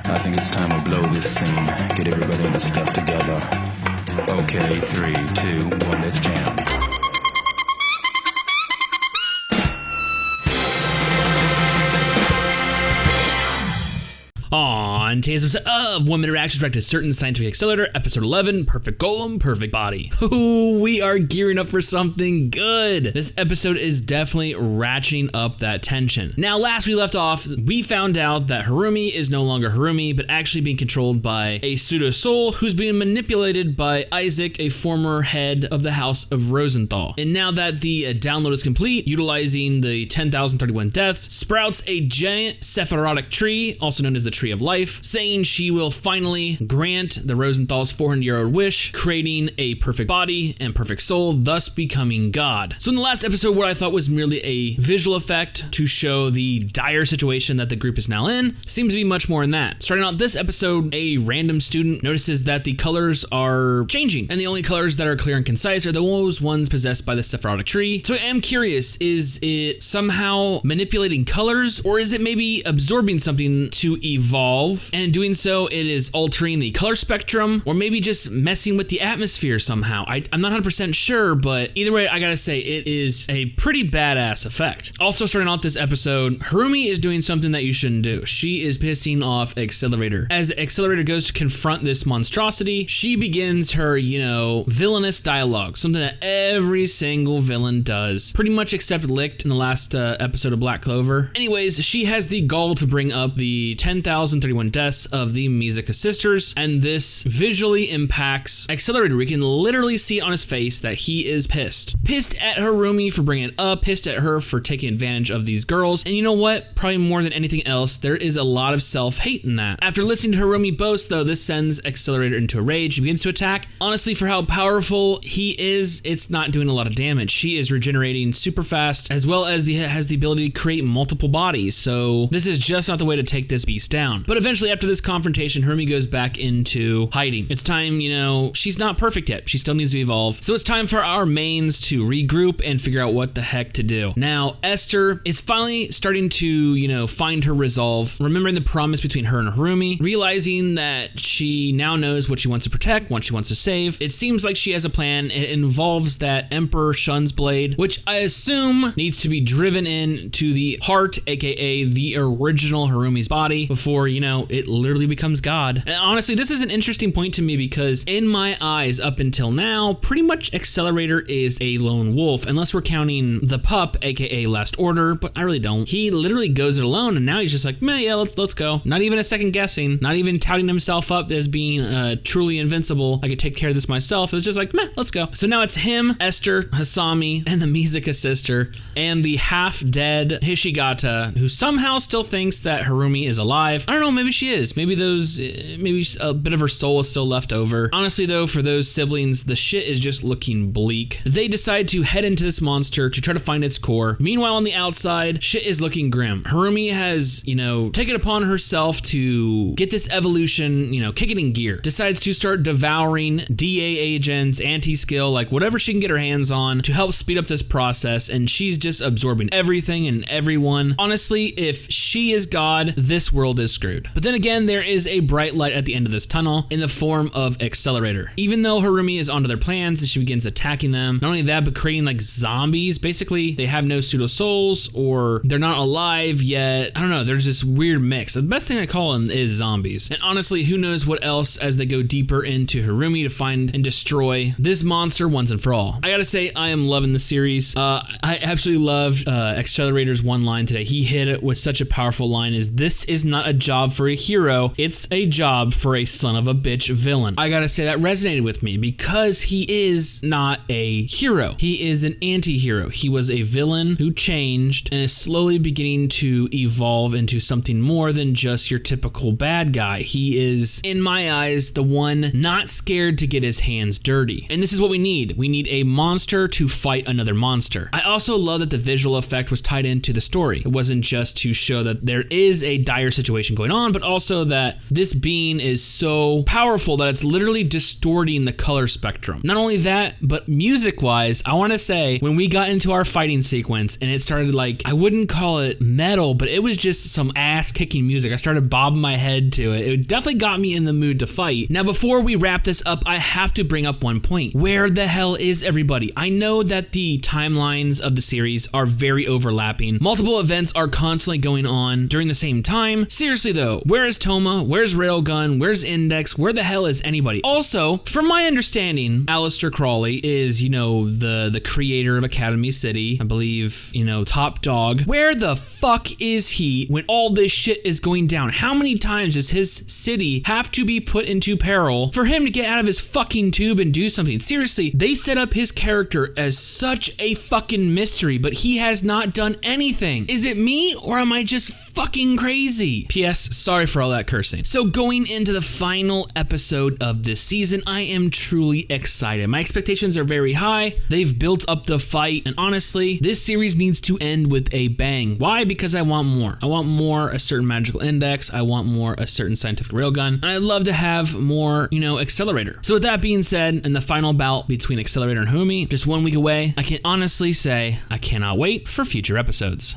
I think it's time we blow this scene. Get everybody in the stuff together. Okay, 3, 2, 1, let's jam. On today's episode of 1 Minute Reactions Directed Certain Scientific Accelerator, episode 11, Perfect Golem, Perfect Body. Ooh, we are gearing up for something good. This episode is definitely ratcheting up that tension. Now, last we left off, we found out that Hirumi is no longer Hirumi, but actually being controlled by a pseudo-soul who's being manipulated by Isaac, a former head of the House of Rosenthal. And now that the download is complete, utilizing the 10,031 deaths, sprouts a giant sephirotic tree, also known as the Tree of Life, saying she will finally grant the Rosenthal's 400-year-old wish, creating a perfect body and perfect soul, thus becoming God. So in the last episode, what I thought was merely a visual effect to show the dire situation that the group is now in, seems to be much more in that. Starting out this episode, a random student notices that the colors are changing, and the only colors that are clear and concise are those ones possessed by the sephirotic tree. So I am curious, is it somehow manipulating colors, or is it maybe absorbing something to evolve, and in doing so it is altering the color spectrum, or maybe just messing with the atmosphere somehow? I'm not 100% sure, but either way, I gotta say it is a pretty badass effect. Also starting out this episode, Hirumi is doing something that you shouldn't do. She is pissing off Accelerator. As Accelerator goes to confront this monstrosity, she begins her, villainous dialogue, something that every single villain does, pretty much except Licht in the last episode of Black Clover. Anyways, she has the gall to bring up the 10,031 deaths of the Mizuka sisters, and this visually impacts Accelerator. We can literally see it on his face that he is pissed. Pissed at Hirumi for bringing it up, pissed at her for taking advantage of these girls, and you know what? Probably more than anything else, there is a lot of self-hate in that. After listening to Hirumi boast, though, this sends Accelerator into a rage. He begins to attack. Honestly, for how powerful he is, it's not doing a lot of damage. She is regenerating super fast, as well as has the ability to create multiple bodies, so this is just not the way to take this beast down. But eventually, after this confrontation, Hirumi goes back into hiding. It's time, she's not perfect yet. She still needs to evolve. So it's time for our mains to regroup and figure out what the heck to do. Now, Esther is finally starting to, find her resolve, remembering the promise between her and Hirumi, realizing that she now knows what she wants to protect, what she wants to save. It seems like she has a plan. It involves that Emperor Shun's blade, which I assume needs to be driven in to the heart, aka the original Hirumi's body, before, it literally becomes God. And honestly, this is an interesting point to me because in my eyes, up until now, pretty much Accelerator is a lone wolf, unless we're counting the pup, aka Last Order, but I really don't. He literally goes it alone, and now he's just like, yeah, let's go. Not even a second guessing, not even touting himself up as being truly invincible. I could take care of this myself. It was just like, let's go. So now it's him, Esther, Hasami, and the Mizuka sister, and the half-dead Hishigata, who somehow still thinks that Hirumi is alive. I don't know, maybe she is. Maybe a bit of her soul is still left over. Honestly though, for those siblings, the shit is just looking bleak. They decide to head into this monster to try to find its core. Meanwhile, on the outside, shit is looking grim. Hirumi has, taken upon herself to get this evolution, kick it in gear. Decides to start devouring DA agents, anti-skill, like whatever she can get her hands on to help speed up this process, and she's just absorbing everything and everyone. Honestly, if she is God, this world is screwed. But then again, there is a bright light at the end of this tunnel in the form of Accelerator. Even though Hirumi is onto their plans, she begins attacking them. Not only that, but creating like zombies. Basically, they have no pseudo souls, or they're not alive yet. I don't know, there's this weird mix. The best thing I call them is zombies. And honestly, who knows what else as they go deeper into Hirumi to find and destroy this monster once and for all. I gotta say, I am loving the series. I absolutely loved Accelerator's one line today. He hit it with such a powerful line, is this is not a job for a hero, it's a job for a son of a bitch villain. I gotta say that resonated with me because he is not a hero. He is an anti-hero. He was a villain who changed and is slowly beginning to evolve into something more than just your typical bad guy. He is, in my eyes, the one not scared to get his hands dirty. And this is what we need. We need a monster to fight another monster. I also love that the visual effect was tied into the story. It wasn't just to show that there is a dire situation situation going on, but also that this being is so powerful that it's literally distorting the color spectrum. Not only that, but music-wise, I want to say when we got into our fighting sequence and it started like, I wouldn't call it metal, but it was just some ass-kicking music. I started bobbing my head to it. It definitely got me in the mood to fight. Now, before we wrap this up, I have to bring up one point. Where the hell is everybody? I know that the timelines of the series are very overlapping. Multiple events are constantly going on during the same time. Seriously though, where is Toma? Where's Railgun? Where's Index? Where the hell is anybody? Also, from my understanding, Aleister Crowley is, the creator of Academy City. I believe, top dog. Where the fuck is he when all this shit is going down? How many times does his city have to be put into peril for him to get out of his fucking tube and do something? Seriously, they set up his character as such a fucking mystery, but he has not done anything. Is it me or am I just fucking crazy? P.S. Sorry for all that cursing. So going into the final episode of this season, I am truly excited. My expectations are very high. They've built up the fight, and honestly, this series needs to end with a bang. Why? Because I want more. I want more a certain magical index. I want more a certain scientific railgun, and I'd love to have more, Accelerator. So with that being said, and the final bout between Accelerator and Hirumi, just 1 week away, I can honestly say I cannot wait for future episodes.